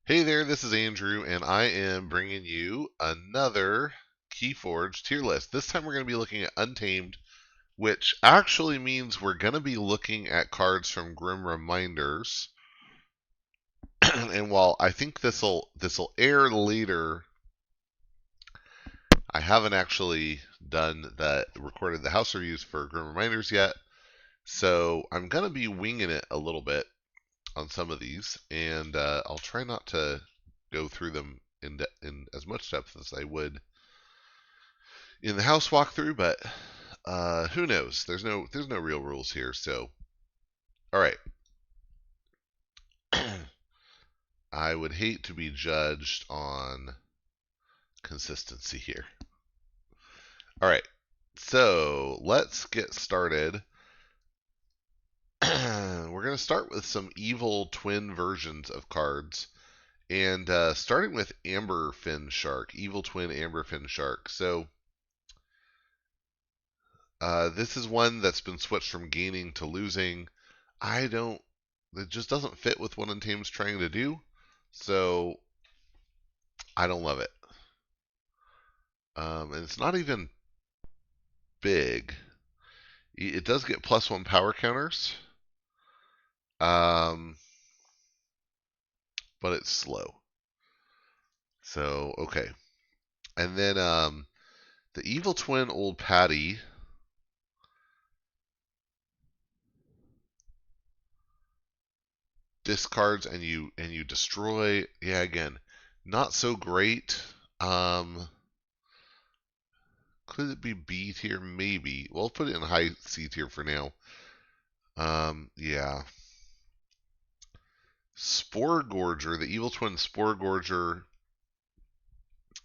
Hey there, this is Andrew, and I am bringing you another KeyForge tier list. This time we're going to be looking at Untamed, which actually means we're going to be looking at cards from Grim Reminders. And while I think this'll air later, I haven't actually recorded the house reviews for Grim Reminders yet, so I'm going to be winging it a little bit on some of these, and I'll try not to go through them in as much depth as I would in the house walkthrough, but who knows? There's no real rules here. So, all right, I would hate to be judged on consistency here. All right, so let's get started. We're gonna start with some evil twin versions of cards. And starting with Amberfin Shark, Evil Twin Amberfin Shark. So this is one that's been switched from gaining to losing. It just doesn't fit with what Untamed's trying to do. So I don't love it. And it's not even big. It does get +1 power counters. But it's slow. So, okay. And then the Evil Twin Old Patty. Discards and you destroy. Yeah, again, not so great. Could it be B tier? Maybe. Well, put it in high C tier for now. Yeah. Spore Gorger, the Evil Twin Spore Gorger,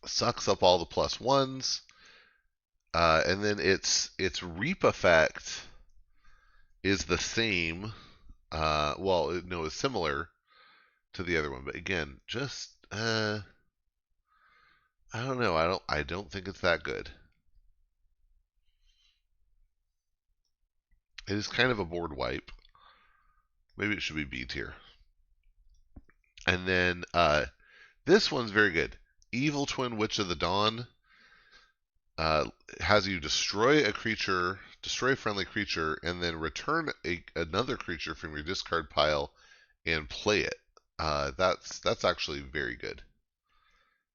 sucks up all the +1s. And then its reap effect is the same. Well, no, it's similar to the other one, but again, just I don't know. I don't think it's that good. It is kind of a board wipe. Maybe it should be B tier. And then this one's very good. Evil Twin Witch of the Dawn has you destroy a creature, destroy a friendly creature, and then return another creature from your discard pile and play it. That's actually very good.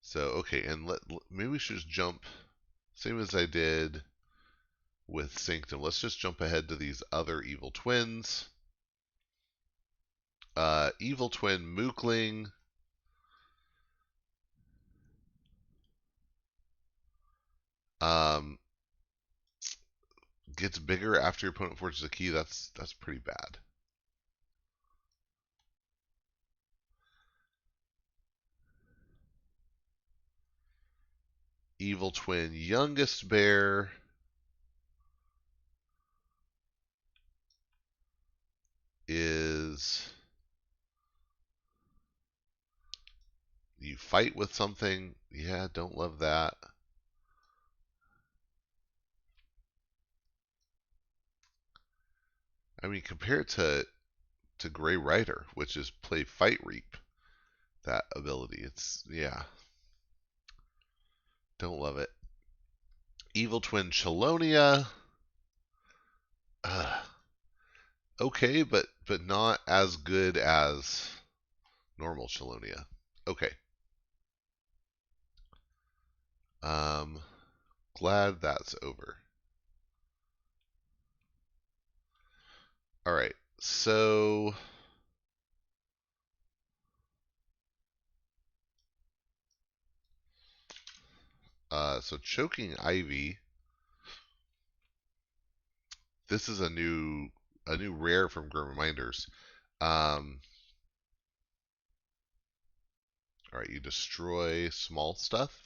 So okay, and maybe we should just jump, same as I did with Sanctum. Let's just jump ahead to these other Evil Twins. Evil Twin Mookling. Gets bigger after your opponent forges a key. That's pretty bad. Evil Twin Youngest Bear. Is you fight with something. Yeah, don't love that. I mean, compared to Gray Rider, which is play Fight Reap, that ability. It's, yeah. Don't love it. Evil Twin Chelonia. Okay, but not as good as normal Chelonia. Okay. Glad that's over. All right. So Choking Ivy. This is a new rare from Grim Reminders. All right, you destroy small stuff.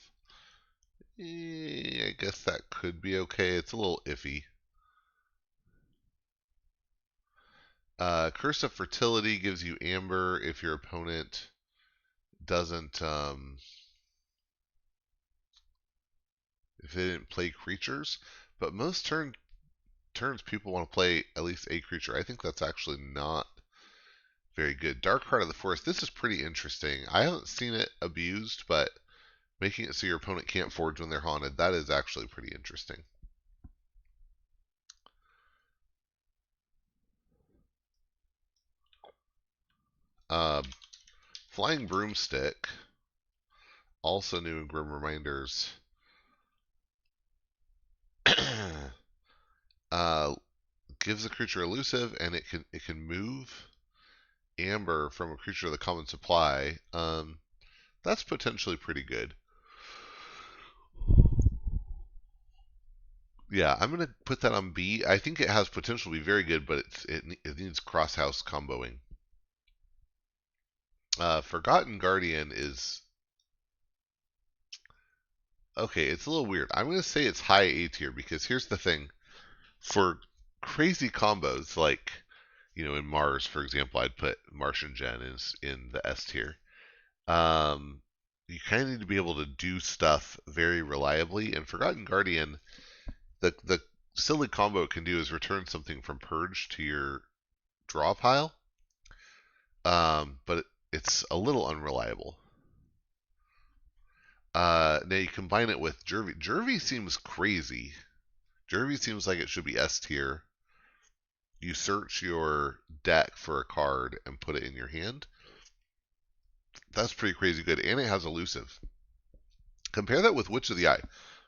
I guess that could be okay. It's a little iffy. Curse of Fertility gives you Amber if your opponent doesn't, if they didn't play creatures. But most turns people want to play at least a creature. I think that's actually not Very good. Dark Heart of the Forest. This is pretty interesting. I haven't seen it abused, but making it so your opponent can't forge when they're haunted, that is actually pretty interesting. Uh, Flying Broomstick, also new in Grim Reminders. uh, Gives the creature elusive, and it can move amber from a creature of the common supply. That's potentially pretty good. Yeah, I'm gonna put that on B. I think it has potential to be very good, but it needs cross house comboing. Forgotten Guardian is okay. It's a little weird. I'm gonna say it's high A tier because here's the thing: for crazy combos like in Mars, for example, I'd put Martian Gen in the S tier. You kind of need to be able to do stuff very reliably, and Forgotten Guardian, the silly combo it can do is return something from Purge to your draw pile, but it's a little unreliable. Now you combine it with Jervy. Jervy seems crazy. Jervy seems like it should be S tier. You search your deck for a card and put it in your hand. That's pretty crazy good, and it has elusive. Compare that with Witch of the Eye.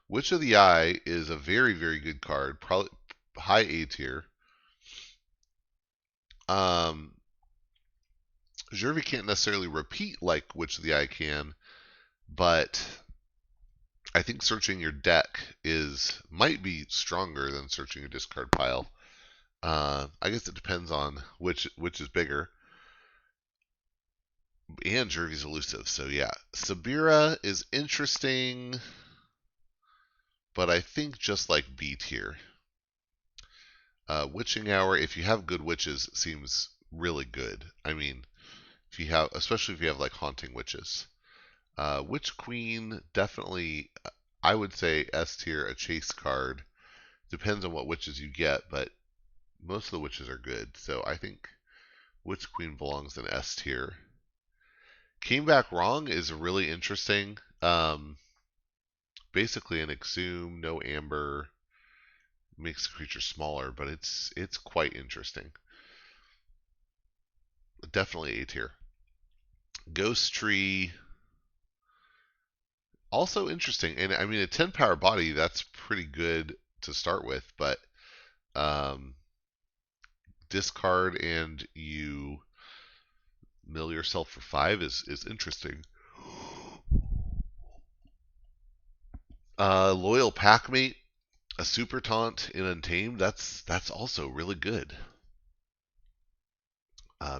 Witch of the Eye is a very, very good card, probably high A tier. Jervy can't necessarily repeat like Witch of the Eye can, but I think searching your deck might be stronger than searching your discard pile. I guess it depends on which is bigger. And Jervy's elusive, so yeah. Sabira is interesting, but I think just like B tier. Witching Hour, if you have good witches, seems really good. I mean, especially if you have like haunting witches. Witch Queen, definitely, I would say S tier, a chase card. Depends on what witches you get, but most of the witches are good. So I think Witch Queen belongs in S tier. Came Back Wrong is really interesting. Basically an exhume, no amber, makes the creature smaller, but it's quite interesting. Definitely A tier. Ghost Tree, also interesting, and I mean a 10 power body, that's pretty good to start with, but discard and you mill yourself for 5 is interesting. Loyal Packmate, a super taunt in Untamed, that's also really good.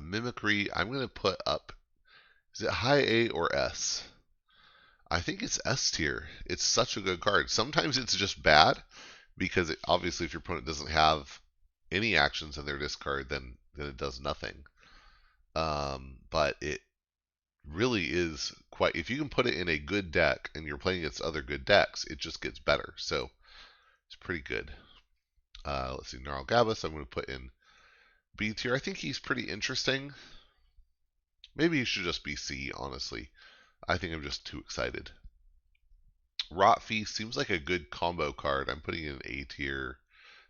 Mimicry, I'm going to put up, is it high A or S? I think it's S tier. It's such a good card. Sometimes it's just bad because obviously if your opponent doesn't have any actions in their discard, then it does nothing. But it really is quite. If you can put it in a good deck and you're playing against other good decks, it just gets better. So it's pretty good. Let's see, Gnarl Gabus, I'm going to put in B tier. I think he's pretty interesting. Maybe he should just be C, honestly. I think I'm just too excited. Rot Feast seems like a good combo card. I'm putting in A tier.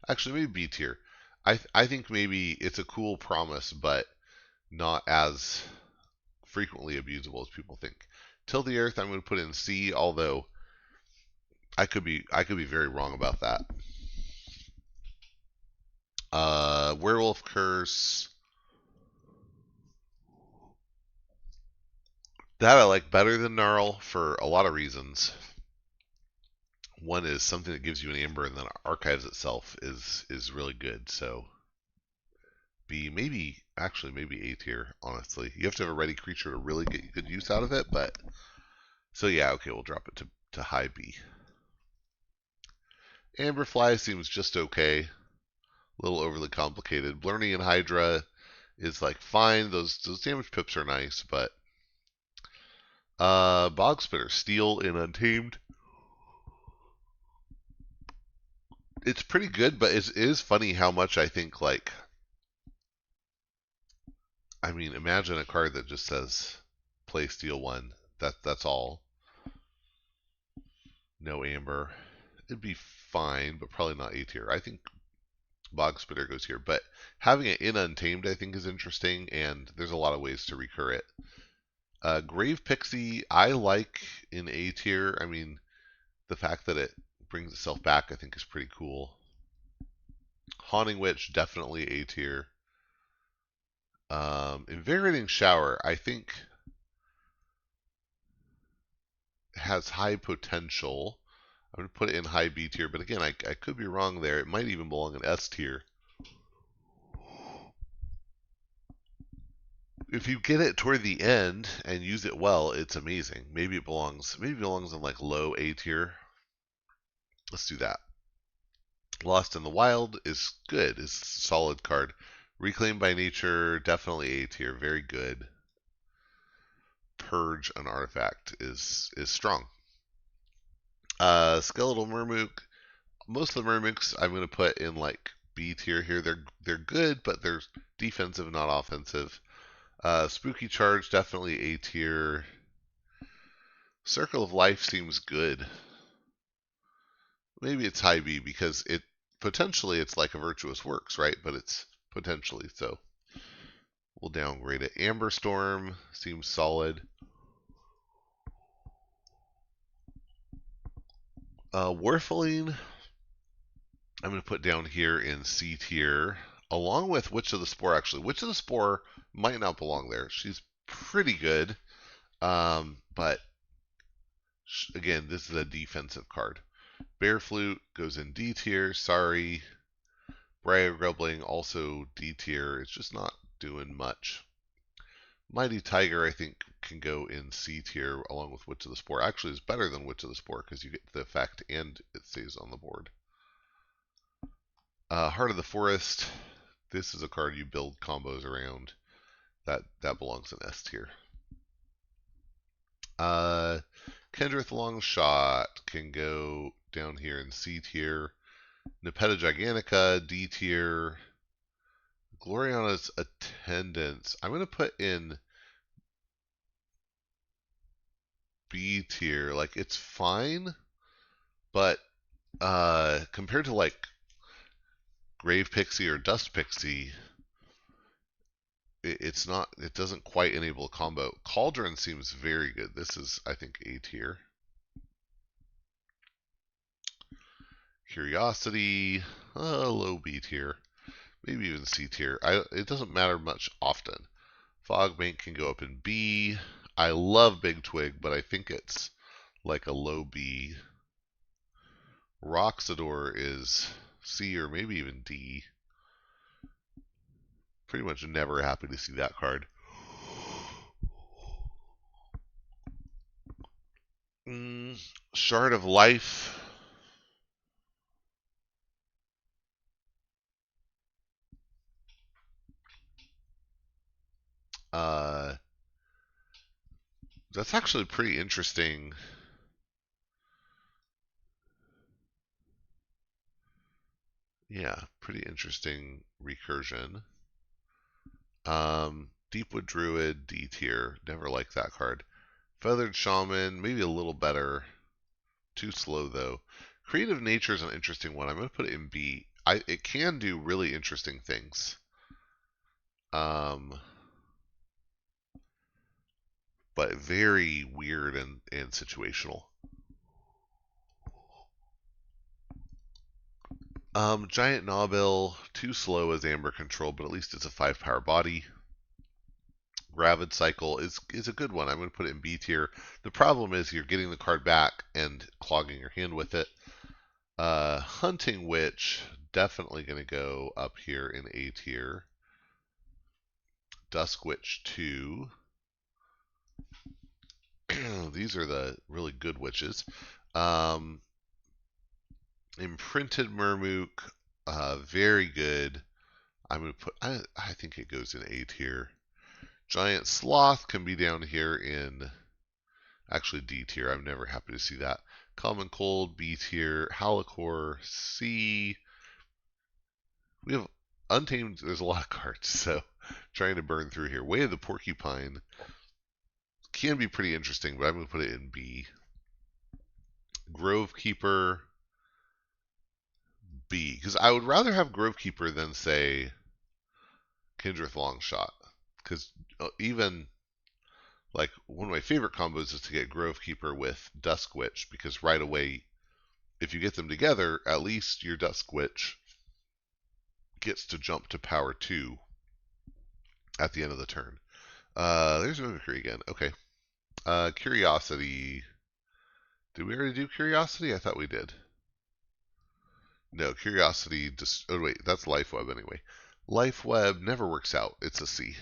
Actually, maybe B tier. I think maybe it's a cool promise, but not as frequently abusable as people think. Till the Earth, I'm going to put in C, although I could be very wrong about that. Werewolf Curse. That I like better than Gnarl for a lot of reasons. One is something that gives you an amber and then archives itself is really good. So B, maybe A tier, honestly. You have to have a ready creature to really get good use out of it, but so yeah, okay, we'll drop it to high B. Amberfly seems just okay. A little overly complicated. Blerny and Hydra is like fine. Those damage pips are nice, but Bog Spitter, Steel in Untamed. It's pretty good, but it is funny how much I think like I mean, imagine a card that just says play steal one. That's all. No amber. It'd be fine, but probably not A tier. I think Bog Spitter goes here, but having it in Untamed I think is interesting, and there's a lot of ways to recur it. Grave Pixie I like in A tier. I mean, the fact that it brings itself back I think is pretty cool. Haunting Witch definitely A tier. Invigorating Shower I think has high potential. I'm going to put it in high B tier, but again, I could be wrong there. It might even belong in S tier. If you get it toward the end and use it well, it's amazing. Maybe it belongs in like low A tier. Let's do that. Lost in the Wild is good. Is a solid card. Reclaimed by Nature, definitely A tier, very good. Purge an Artifact is strong. Skeletal Murmook. Most of the Murmooks I'm going to put in like B tier here. They're good, but they're defensive, not offensive. Spooky Charge, definitely A tier. Circle of Life seems good. Maybe it's high B because it potentially it's like a Virtuous Works, right? But it's potentially, so we'll downgrade it. Amber Storm seems solid. Warfaline, I'm going to put down here in C tier, along with Witch of the Spore, actually. Witch of the Spore might not belong there. She's pretty good, but again, this is a defensive card. Bear Flute goes in D tier, sorry. Briar Grubbling, also D tier. It's just not doing much. Mighty Tiger, I think, can go in C tier along with Witch of the Spore. Actually, it's better than Witch of the Spore because you get the effect and it stays on the board. Heart of the Forest. This is a card you build combos around. That belongs in S tier. Kendrith Longshot can go down here in C tier. Nepeta Gigantica, D tier. Gloriana's Attendance, I'm going to put in B tier. Like, it's fine, but compared to like Grave Pixie or Dust Pixie, it's not. It doesn't quite enable a combo. Cauldron seems very good. This is, I think, A tier. Curiosity, low B tier, maybe even C tier. It doesn't matter much often. Fogbank can go up in B. I love Big Twig, but I think it's like a low B. Roxador is C or maybe even D. Pretty much never happy to see that card. Shard of Life. That's actually pretty interesting. Yeah, pretty interesting recursion. Deepwood Druid, D tier. Never liked that card. Feathered Shaman, maybe a little better. Too slow though. Creative Nature is an interesting one. I'm going to put it in B. It can do really interesting things. But very weird and situational. Giant Knobbill, too slow as Amber Control, but at least it's a 5-power body. Gravid Cycle is a good one. I'm going to put it in B tier. The problem is you're getting the card back and clogging your hand with it. Hunting Witch, definitely going to go up here in A tier. Dusk Witch 2. These are the really good witches. Imprinted Murmook, very good. I'm going to put, I think it goes in A tier. Giant Sloth can be down here in, actually D tier. I'm never happy to see that. Common Cold, B tier. Halakor, C. We have Untamed, there's a lot of cards, so trying to burn through here. Way of the Porcupine can be pretty interesting, but I'm going to put it in B. Grove Keeper, B. Because I would rather have Grove Keeper than, say, Kindreth Longshot. Because even, like, one of my favorite combos is to get Grove Keeper with Dusk Witch, because right away, if you get them together, at least your Dusk Witch gets to jump to power 2 at the end of the turn. There's Mimicry again. Okay. Curiosity. Did we already do Curiosity? I thought we did. No, Curiosity just... Oh, wait. That's Life Web anyway. Life Web never works out. It's a C.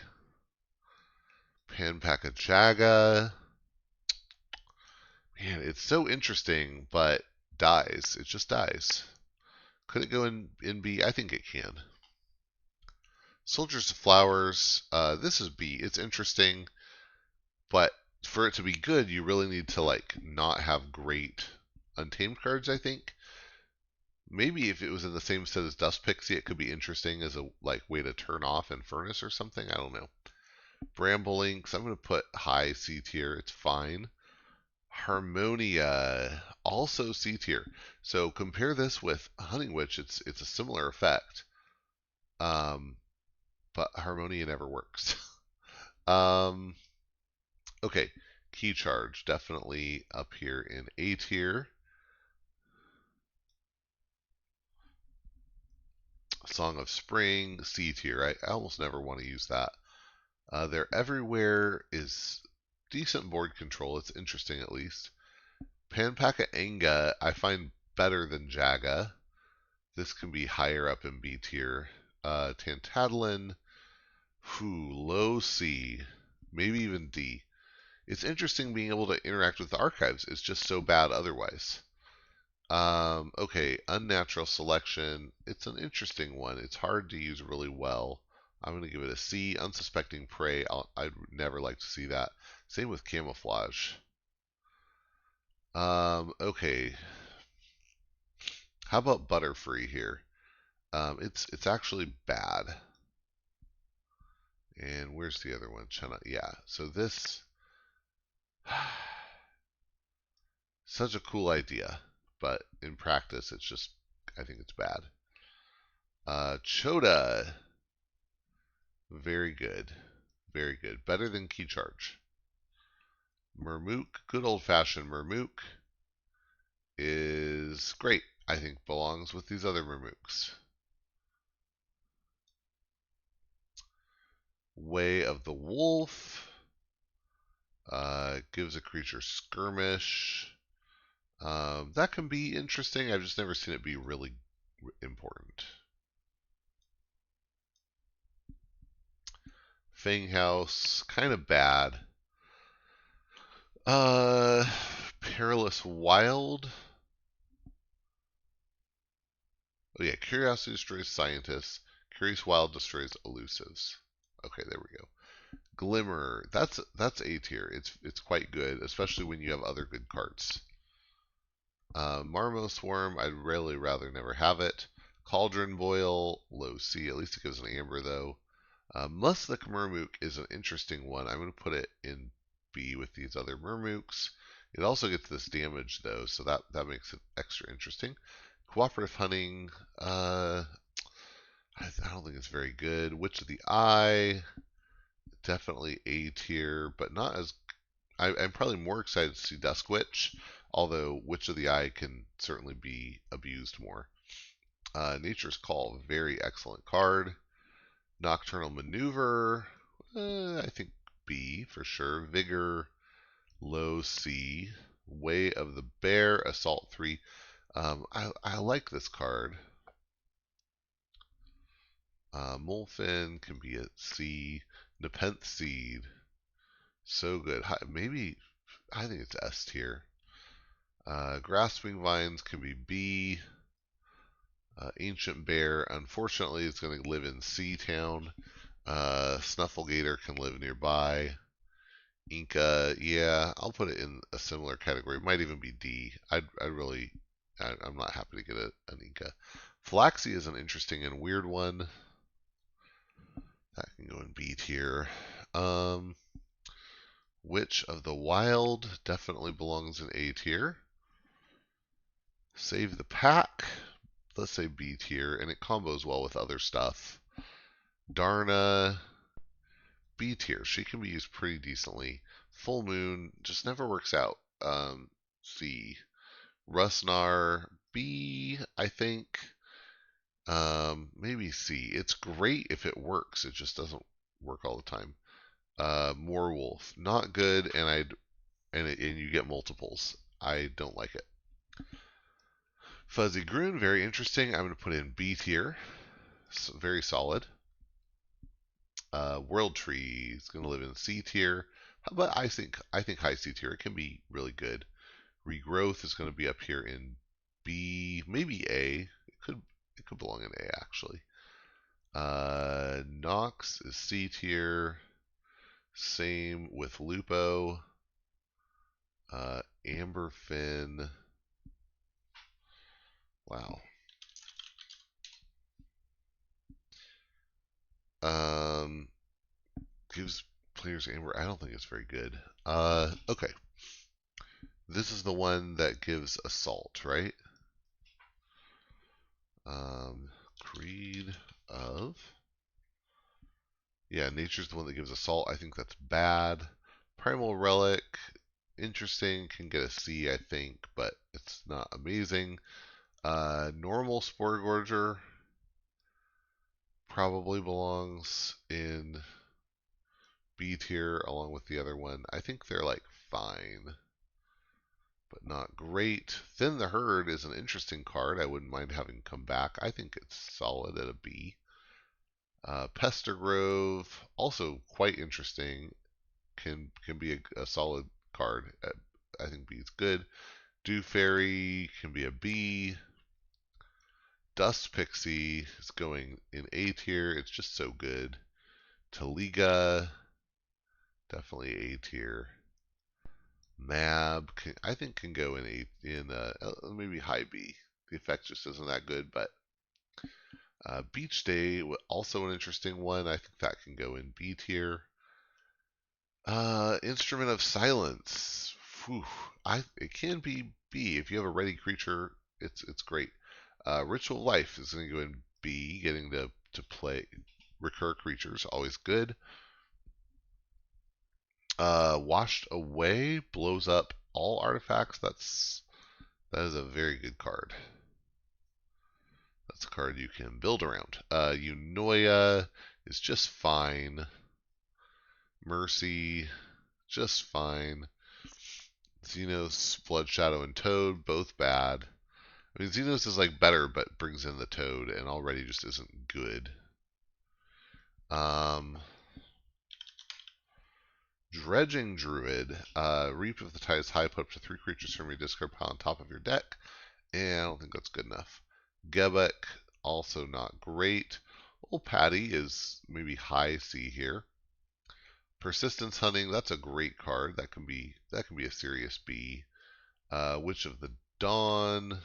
Panpaca Jaga. Man, it's so interesting, but dies. It just dies. Could it go in B? I think it can. Soldiers of Flowers. This is B. It's interesting, but for it to be good, you really need to like not have great Untamed cards, I think. Maybe if it was in the same set as Dust Pixie, it could be interesting as a like way to turn off Infernus or something. I don't know. Bramble Links, I'm going to put high C tier. It's fine. Harmonia, also C tier. So compare this with Hunting Witch. It's a similar effect. But Harmonia never works. Okay, Key Charge, definitely up here in A tier. Song of Spring, C tier. I almost never want to use that. They're Everywhere is decent board control. It's interesting at least. Panpaca Enga I find better than Jaga. This can be higher up in B tier. Tantatlin, low C, maybe even D. It's interesting being able to interact with the archives. It's just so bad otherwise. Okay, Unnatural Selection. It's an interesting one. It's hard to use really well. I'm going to give it a C. Unsuspecting Prey. I'd never like to see that. Same with Camouflage. Okay. How about Butterfree here? It's actually bad. And where's the other one? Yeah. So this, such a cool idea, but in practice, it's just, I think it's bad. Chota, very good, very good, better than Key Charge. Murmook, good old-fashioned Murmook, is great. I think belongs with these other Murmooks. Way of the Wolf. Gives a creature skirmish. That can be interesting. I've just never seen it be really important. Fang House, kind of bad. Perilous Wild. Oh yeah, Curiosity destroys scientists. Curious Wild destroys elusives. Okay, there we go. Glimmer, that's A tier. It's quite good, especially when you have other good cards. Marmo Swarm, I'd really rather never have it. Cauldron Boil, low C. At least it gives an amber though. Muslik Murmook is an interesting one. I'm going to put it in B with these other Murmooks. It also gets this damage though, so that makes it extra interesting. Cooperative Hunting, I don't think it's very good. Witch of the Eye, definitely A tier, but not as... I'm probably more excited to see Dusk Witch, although Witch of the Eye can certainly be abused more. Nature's Call, very excellent card. Nocturnal Maneuver, I think B for sure. Vigor, low C. Way of the Bear, Assault 3. I like this card. Molfin can be at C. Nepenthe Seed, so good. Maybe, I think it's S tier. Grasping Vines can be B. Ancient Bear, unfortunately, is going to live in C Town. Snufflegator can live nearby. Inca, yeah, I'll put it in a similar category. It might even be D. I'm not happy to get an Inca. Flaxy is an interesting and weird one. can go in B tier. Witch of the Wild definitely belongs in A tier. Save the Pack, let's say B tier, and it combos well with other stuff. Darna, B tier. She can be used pretty decently. Full Moon just never works out. C. Rusnar, B, I think. Maybe C. It's great if it works. It just doesn't work all the time. Moorwolf, not good, and you get multiples. I don't like it. Fuzzy Groon, very interesting. I'm going to put in B tier. So very solid. World Tree is going to live in C tier, but I think high C tier. It can be really good. Regrowth is going to be up here in B, maybe A. It could belong in A actually. Nox is C tier. Same with Lupo. Amberfin. Wow. Gives players Amber. I don't think it's very good. Okay. This is the one that gives Assault, right? Creed of. Yeah, Nature's the one that gives Assault. I think that's bad. Primal Relic, interesting. Can get a C, I think, but it's not amazing. Normal Spore Gorger probably belongs in B tier along with the other one. I think they're like fine, but not great. Thin the Herd is an interesting card. I wouldn't mind having come back. I think it's solid at a B. Pestergrove, also quite interesting. Can be a solid card. I think B is good. Dew Fairy can be a B. Dust Pixie is going in A tier. It's just so good. Taliga, definitely A tier. Mab, I think can go in maybe high B. The effect just isn't that good, but Beach Day, also an interesting one. I think that can go in B tier. Instrument of Silence. Whew. It can be B if you have a ready creature. It's great. Ritual Life is going to go in B, getting to play recur creatures, always good. Washed Away blows up all artifacts. That is a very good card. That's a card you can build around. Eunoia is just fine. Mercy, just fine. Xenos, Blood Shadow, and Toad, both bad. I mean, Xenos is like better, but brings in the Toad, and already just isn't good. Dredging Druid, Reap of the Tide's High, put up to 3 creatures from your discard pile on top of your deck, and I don't think that's good enough. Gebek, also not great. Old Patty is maybe high C here. Persistence Hunting, that's a great card. That can be a serious B. Witch of the Dawn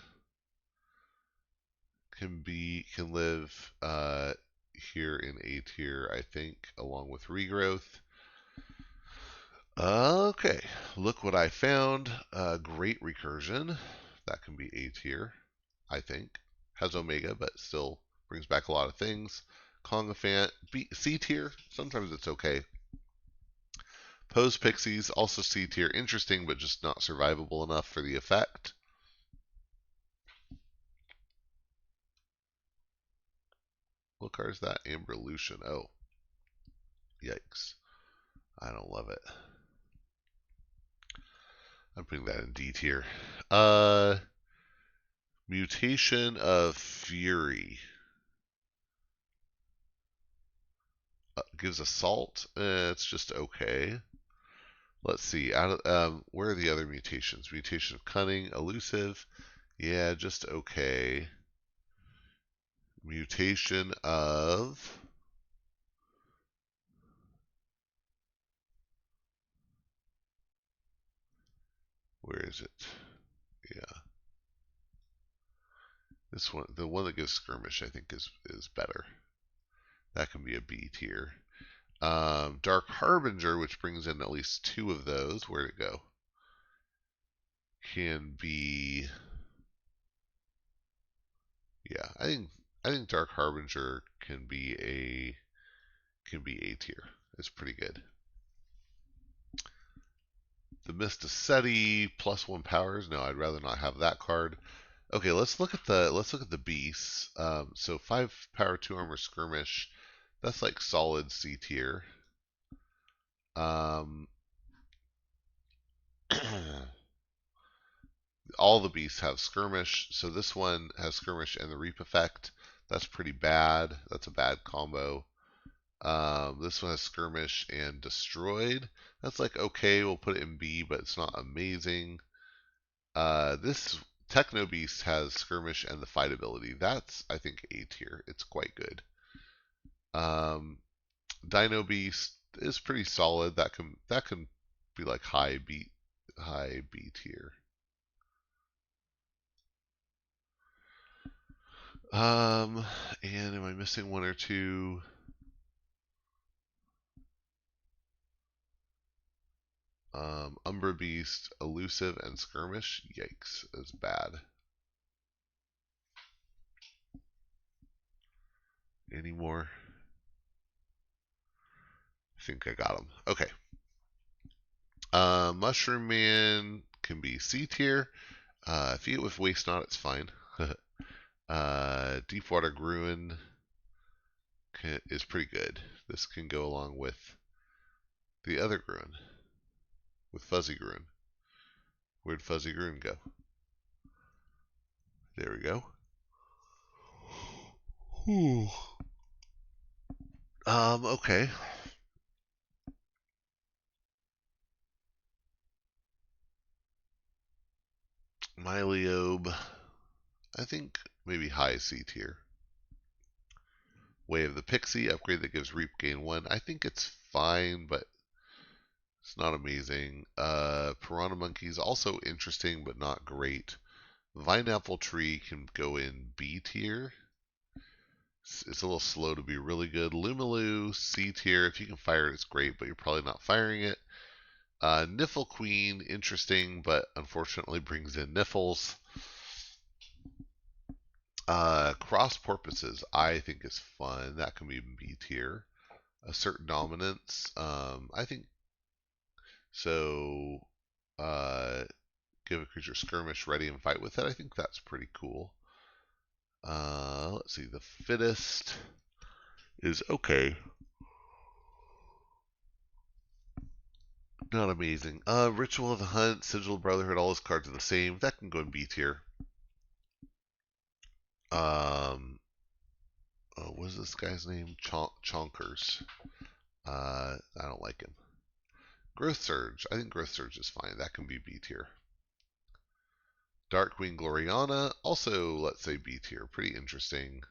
can live here in A tier, I think, along with Regrowth. Okay, look what I found. Great Recursion. That can be A tier, I think. Has Omega, but still brings back a lot of things. Kongafant, C tier. Sometimes it's okay. Pose Pixies, also C tier. Interesting, but just not survivable enough for the effect. What card is that? Amberlution. Oh. Yikes. I don't love it. I'm putting that in D tier. Mutation of Fury. Gives Assault. It's just okay. Let's see. Where are the other mutations? Mutation of Cunning, Elusive. Yeah, just okay. Mutation of... Where is it? Yeah. This one, the one that gives Skirmish, I think is better. That can be a B tier. Dark Harbinger, which brings in at least 2 of those. Where'd it go? Can be, yeah. I think Dark Harbinger can be A tier. It's pretty good. The Mysticetti +1 powers. No, I'd rather not have that card. Okay, let's look at the beasts. So 5 power, 2 armor, skirmish. That's like solid C tier. All the beasts have skirmish, so this one has skirmish and the reap effect. That's pretty bad. That's a bad combo. This one has skirmish and destroyed. That's like okay, we'll put it in B, but it's not amazing. This Techno Beast has skirmish and the fight ability. That's, I think, A tier. It's quite good. Dino Beast is pretty solid. That can be like high B tier. And am I missing one or two? Umbra Beast, Elusive, and Skirmish. Yikes, is bad. Any more? I think I got them. Okay. Mushroom Man can be C tier. If you get with Waste Not, it's fine. Deepwater Gruin is pretty good. This can go along with the other Gruin, with Fuzzy Gruin. Where'd Fuzzy Gruin go? There we go. Whew. Okay. Myliobe, I think maybe high C tier. Way of the Pixie, upgrade that gives Reap gain 1. I think it's fine, but it's not amazing. Piranha Monkey's also interesting, but not great. Vineapple Tree can go in B tier. It's a little slow to be really good. Lumilu, C tier. If you can fire it, it's great, but you're probably not firing it. Niffle Queen, interesting, but unfortunately brings in Niffles. Cross Porpoises, I think is fun. That can be B tier. Assert Dominance, I think so. Give a creature skirmish, ready, and fight with it. I think that's pretty cool. Let's see. The Fittest is okay. Not amazing. Ritual of the Hunt, Sigil Brotherhood, all his cards are the same. That can go in B tier. What is this guy's name? Chonkers. I don't like him. Growth Surge. I think Growth Surge is fine. That can be B tier. Dark Queen Gloriana, also let's say B tier. Pretty interesting.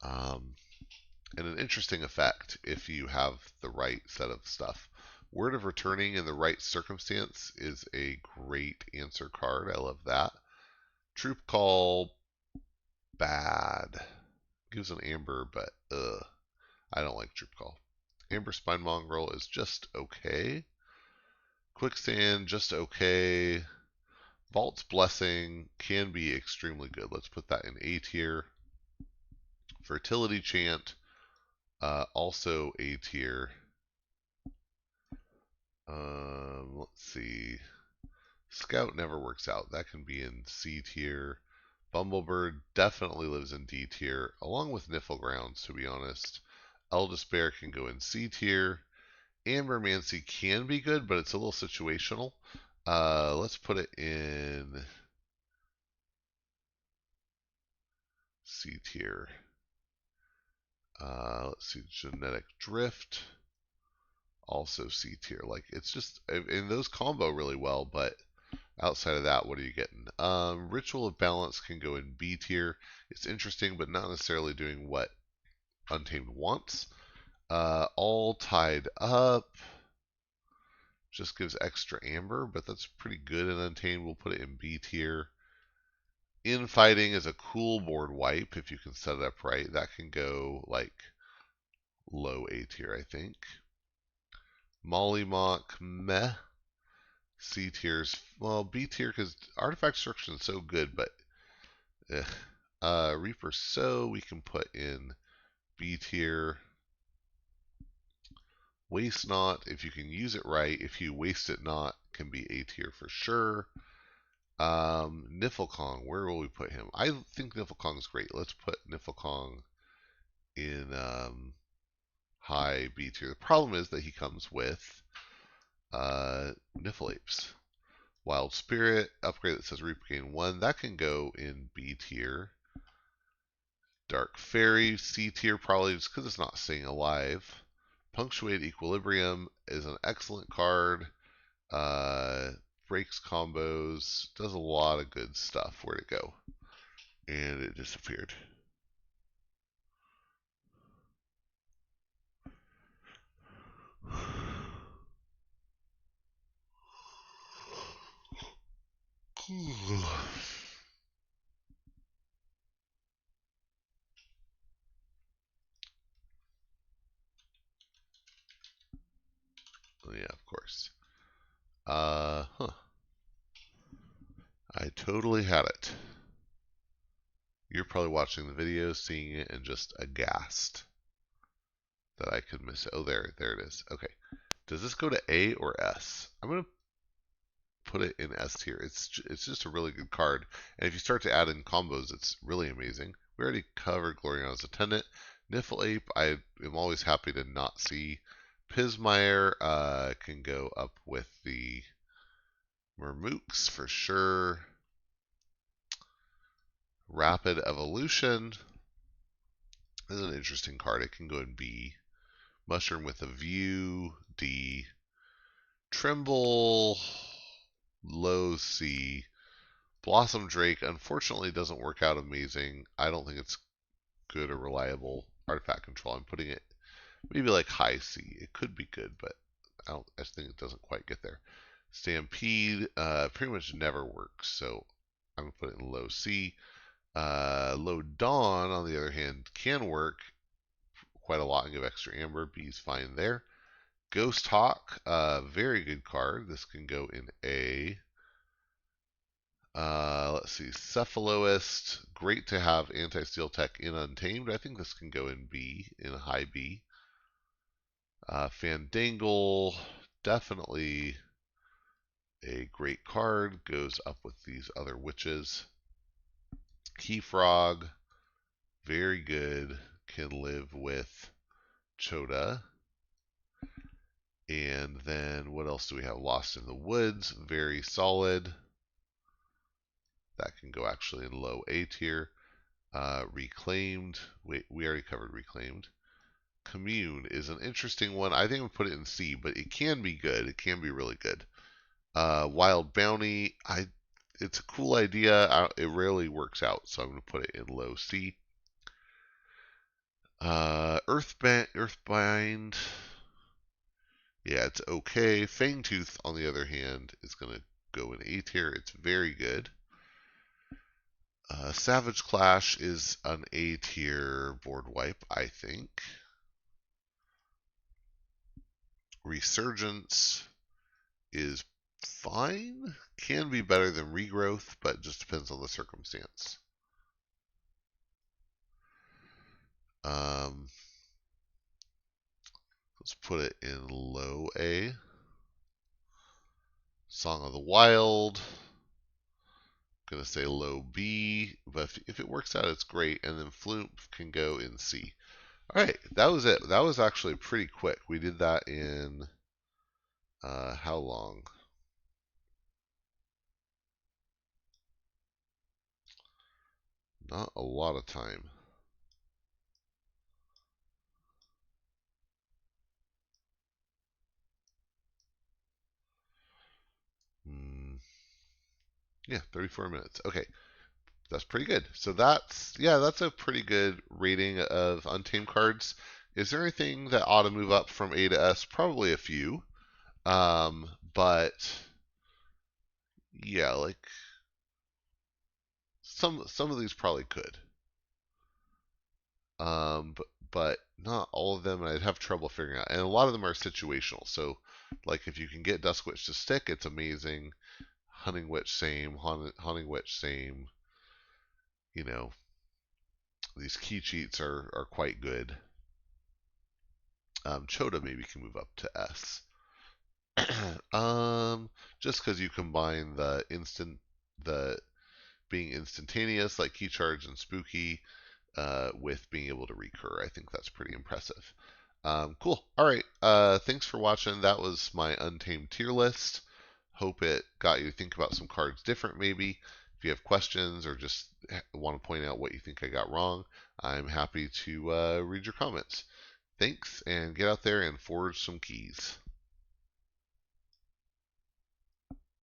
And an interesting effect if you have the right set of stuff. Word of Returning in the right circumstance is a great answer card. I love that. Troop Call, bad. Gives an amber, but I don't like Troop Call. Amber Spine Mongrel is just okay. Quicksand, just okay. Vault's Blessing can be extremely good. Let's put that in A tier. Fertility Chant, also A tier. Let's see. Scout never works out. That can be in C tier. Bumblebird definitely lives in D tier, along with Niflgrounds, to be honest. Eldest Bear can go in C tier. Ambermancy can be good, but it's a little situational. Let's put it in C tier. Let's see, Genetic Drift, also C tier. Like, it's just, and those combo really well, but outside of that, what are you getting? Ritual of Balance can go in B tier. It's interesting, but not necessarily doing what Untamed wants. All Tied Up just gives extra amber, but that's pretty good in Untamed. We'll put it in B tier. Infighting is a cool board wipe if you can set it up right. That can go like low A tier, I think. Mollymawk, meh. C tier's, well, B tier because artifact destruction is so good, but Reaper So we can put in B tier. Waste Not, if you can use it right. If you waste it not, can be A tier for sure. Niflkong, where will we put him? I think Niflkong's great. Let's put Niflkong in high B tier. The problem is that he comes with Niffleapes. Wild Spirit, upgrade that says Reaper gain 1. That can go in B tier. Dark Fairy, C tier, probably just because it's not staying alive. Punctuate Equilibrium is an excellent card. Breaks combos, does a lot of good stuff. Where'd it go? And it disappeared. Yeah, of course. Huh. I totally had it. You're probably watching the video, seeing it, and just aghast that I could miss it. Oh, there it is. Okay. Does this go to A or S? I'm going to put it in S tier. It's just a really good card. And if you start to add in combos, it's really amazing. We already covered Gloriana's Attendant. Niffleape, I am always happy to not see. Pismire can go up with the Mermooks for sure. Rapid Evolution is an interesting card. It can go in B. Mushroom with a View, D. Tremble, low C. Blossom Drake, unfortunately, doesn't work out amazing. I don't think it's good or reliable artifact control. I'm putting it maybe like high C. It could be good, but I think it doesn't quite get there. Stampede pretty much never works, so I'm going to put it in low C. Low Dawn, on the other hand, can work quite a lot and give extra amber. B's fine there. Ghost Hawk, very good card. This can go in A. Let's see, Cephaloist, great to have anti-steal tech in Untamed. I think this can go in B, in high B. Fandangle, definitely a great card, goes up with these other witches. Keyfrog, very good, can live with Chota. And then what else do we have? Lost in the Woods, very solid. That can go actually in low A tier. Reclaimed, we already covered Reclaimed. Commune is an interesting one. I think we put it in C, but it can be good. It can be really good. Wild Bounty, it's a cool idea. It rarely works out, so I'm going to put it in low C. Earthbind, yeah, it's okay. Fangtooth, on the other hand, is going to go in A tier. It's very good. Savage Clash is an A tier board wipe, I think. Resurgence is fine. Can be better than Regrowth, but just depends on the circumstance. Let's put it in low A. Song of the Wild, I'm going to say low B, but if it works out, it's great. And then Floop can go in C. All right, that was it. That was actually pretty quick. We did that in how long? Not a lot of time. Yeah, 34 minutes. Okay, that's pretty good. So that's a pretty good rating of Untamed cards. Is there anything that ought to move up from A to S? Probably a few, but yeah, like some of these probably could. But not all of them, and I'd have trouble figuring out. And a lot of them are situational. So, like if you can get Dusk Witch to stick, it's amazing. Hunting Witch, same. Hunting Witch, same. You know, these key cheats are quite good. Chota maybe can move up to S. Just because you combine the being instantaneous, like Key Charge and Spooky, with being able to recur. I think that's pretty impressive. Cool. All right. Thanks for watching. That was my Untamed tier list. Hope it got you to think about some cards different, maybe. If you have questions or just want to point out what you think I got wrong, I'm happy to read your comments. Thanks, and get out there and forge some keys.